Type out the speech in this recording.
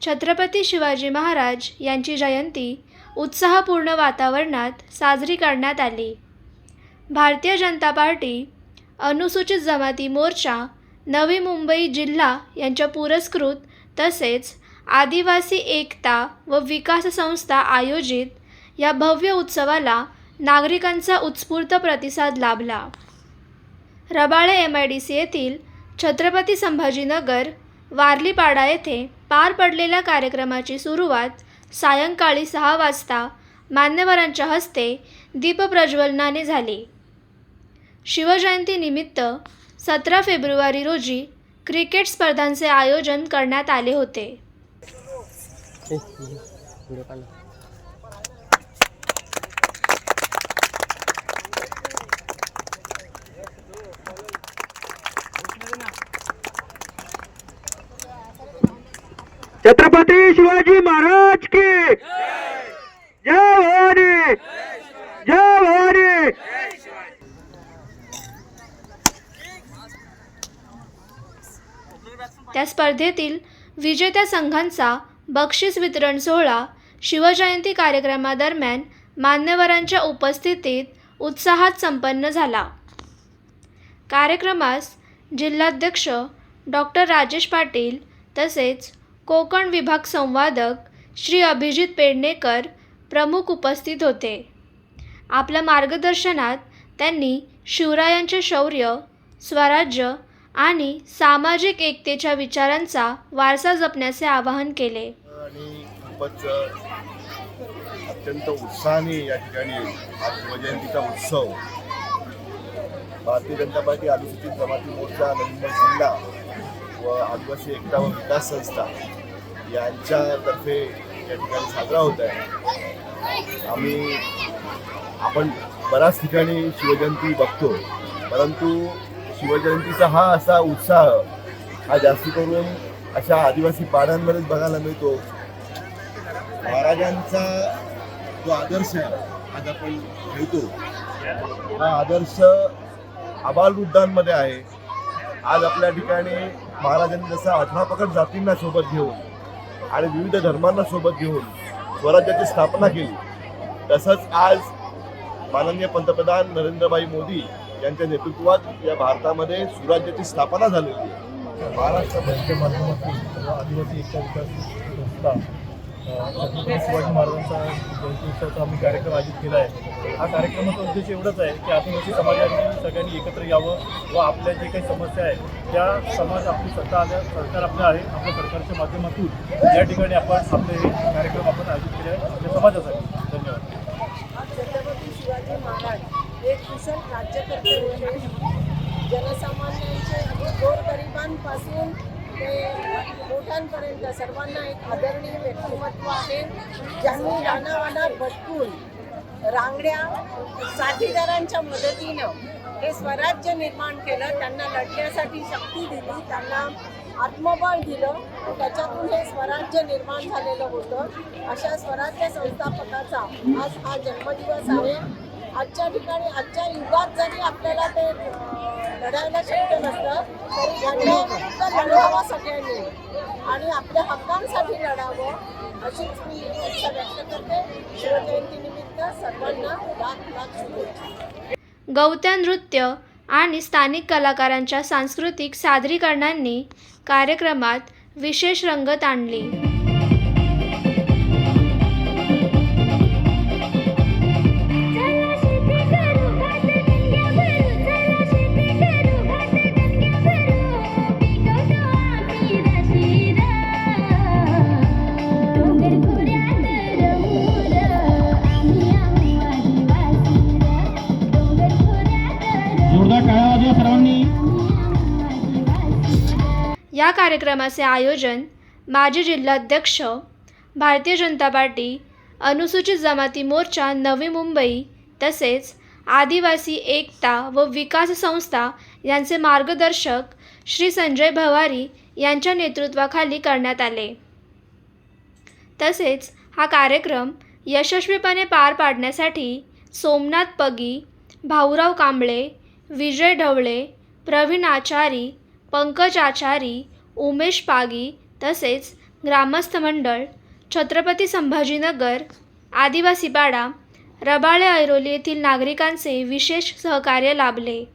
छत्रपती शिवाजी महाराज यांची जयंती उत्साहपूर्ण वातावरणात साजरी करण्यात आली. भारतीय जनता पार्टी, अनुसूचित जमाती मोर्चा, नवी मुंबई जिल्हा यांच्या पुरस्कृत तसेच आदिवासी एकता व विकास संस्था आयोजित या भव्य उत्सवाला नागरिकांचा उत्स्फूर्त प्रतिसाद लाभला. रबाळे MIDC येथील छत्रपती संभाजीनगर वारलीपाडा येथे पार पडलेल्या कार्यक्रमाची सुरुवात सायंकाळी 6 वाजता मान्यवरांच्या हस्ते दीपप्रज्वलनाने झाली. शिवजयंतीनिमित्त 17 फेब्रुवारी रोजी क्रिकेट स्पर्धांचे आयोजन करण्यात आले होते. छत्रपती शिवाजी महाराज की जय भवानी, जय भवानी. त्या स्पर्धेतील विजेत्या संघांचा बक्षीस वितरण सोहळा शिवजयंती कार्यक्रमादरम्यान मान्यवरांच्या उपस्थितीत उत्साहात संपन्न झाला. कार्यक्रमास जिल्हाध्यक्ष डॉक्टर राजेश पाटील तसेच कोकण विभाग संवादक श्री अभिजित पेडणेकर प्रमुख उपस्थित होते. आपल्या मार्गदर्शनात त्यांनी शिवरायांचे शौर्य, स्वराज्य आणि सामाजिक एकतेच्या विचारांचा वारसा जपण्याचे आवाहन केले. आणि खूपच अत्यंत उत्साहाने या ठिकाणी हा शिवजयंतीचा उत्सव भारतीय जनता पार्टी, अनुसूचित जमाती मोर्चा, नवी मुंबई जिल्हा व आदिवासी एकता व विकास संस्था यांच्यातर्फे या ठिकाणी साजरा होत आहे. आपण बऱ्याच ठिकाणी शिवजयंती बघतो, परंतु शिवजयंतीचा हा असा उत्साह हा जास्ती करून अशा आदिवासी पाड्यांमध्येच बघायला मिळतो. महाराजांचा जो आदर्श आहे आज आपण ठेवतो, हा आदर्श आबालवृद्धांमध्ये आहे. आज आपल्या ठिकाणी महाराजांनी जसा 18 पगड जातींना सोबत घेऊन आणि विविध धर्मांना सोबत घेऊन स्वराज्याची स्थापना केली, तसंच आज माननीय पंतप्रधान नरेंद्रभाई मोदी यांच्या नेतृत्वात या भारतामध्ये सुराज्याची स्थापना झालेली आहे. महाराष्ट्र बँकेच्या माध्यमातून आदिवासी एकता विकास संस्था छत्रपती शिवाजी महाराजांचा जयंती उत्सवाचा आम्ही कार्यक्रम आयोजित केला आहे. हा कार्यक्रमाचा उद्देश एवढाच आहे की आदिवासी समाजाने सगळ्यांनी एकत्र यावं व आपल्या जे काही समस्या आहेत त्या सरकार आपलं आहे, आपल्या सरकारच्या माध्यमातून या ठिकाणी आपण आपले कार्यक्रम आपण आयोजित केले आहे आपल्या समाजासाठी. धन्यवाद. छत्रपती शिवाजी महाराज एक कुशल राज्यकर्ते होते. जनसामान्यांचे गोरगरिबांपासून ते मोठ्यांपर्यंत सर्वांना एक आदरणीय व्यक्तिमत्व आहे, ज्यांनी रानावानात भटकून रांगड्या साथीदारांच्या मदतीनं हे स्वराज्य निर्माण केलं. त्यांना लढण्यासाठी शक्ती दिली, त्यांना आत्मबळ दिलं, त्याच्यातून हे स्वराज्य निर्माण झालेलं होतं. अशा स्वराज्य संस्थापकाचा आज हा जन्मदिवस आहे. आजच्या ठिकाणी आजच्या युगात जरी आपल्याला ते लढायला शक्य नसतं तरी अन्यायाविरुद्ध लढावा सगळ्यांनी आणि आपल्या हक्कांसाठी लढावं अशीच मी इच्छा व्यक्त करते. शिवजयंतीनिमित्त सर्वांना लाख शुभेच्छा. गवत्या नृत्य आणि स्थानिक कलाकारांच्या सांस्कृतिक सादरीकरणांनी कार्यक्रमात विशेष रंगत आणली. या कार्यक्रमाचे आयोजन माजी जिल्हाध्यक्ष भारतीय जनता पार्टी, अनुसूचित जमाती मोर्चा नवी मुंबई तसेच आदिवासी एकता व विकास संस्था यांचे मार्गदर्शक श्री संजय भवारी यांच्या नेतृत्वाखाली करण्यात आले. तसेच हा कार्यक्रम यशस्वीपणे पार पाडण्यासाठी सोमनाथ पगी, भाऊराव कांबळे, विजय ढवळे, प्रवीण आचारी, पंकज आचारी, उमेश पागी तसेच ग्रामस्थ मंडळ, छत्रपती संभाजीनगर, आदिवासी पाडा, रबाळे ऐरोली येथील नागरिकांचे विशेष सहकार्य लाभले.